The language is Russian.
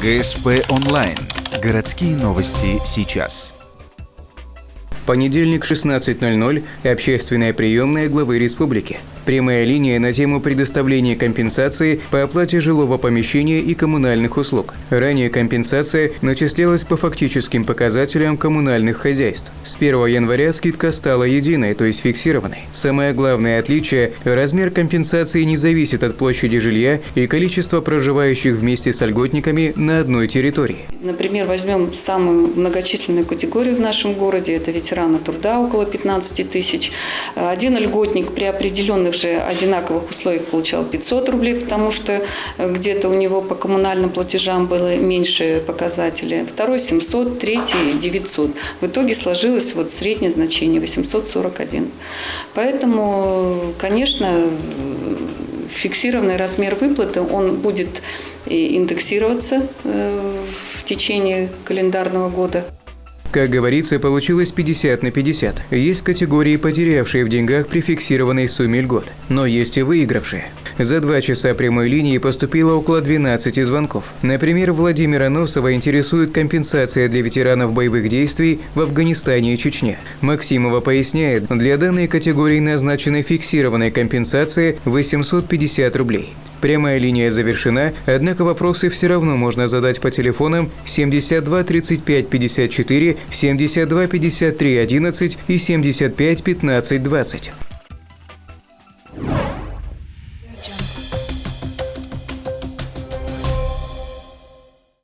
ГСП онлайн. Городские новости сейчас. Понедельник, 16:00. Общественная приемная главы республики. Прямая линия на тему предоставления компенсации по оплате жилого помещения и коммунальных услуг. Ранее компенсация начислялась по фактическим показателям коммунальных хозяйств. С 1 января скидка стала единой, то есть фиксированной. Самое главное отличие – размер компенсации не зависит от площади жилья и количества проживающих вместе с льготниками на одной территории. Например, возьмем самую многочисленную категорию в нашем городе – это ветераны труда, около 15 тысяч. Один льготник при определенных же одинаковых условиях получал 500 рублей, потому что где-то у него по коммунальным платежам было меньше показателей. Второй – 700, третий – 900. В итоге сложилось среднее значение – 841. Поэтому, конечно, фиксированный размер выплаты, он будет индексироваться в течение календарного года. Как говорится, получилось 50 на 50. Есть категории, потерявшие в деньгах при фиксированной сумме льгот, но есть и выигравшие. За 2 часа прямой линии поступило около 12 звонков. Например, Владимира Носова интересует компенсация для ветеранов боевых действий в Афганистане и Чечне. Максимова поясняет, для данной категории назначена фиксированная компенсация 850 рублей. Прямая линия завершена, однако вопросы все равно можно задать по телефонам 72 35 54, 72 53 11 и 75 15 20.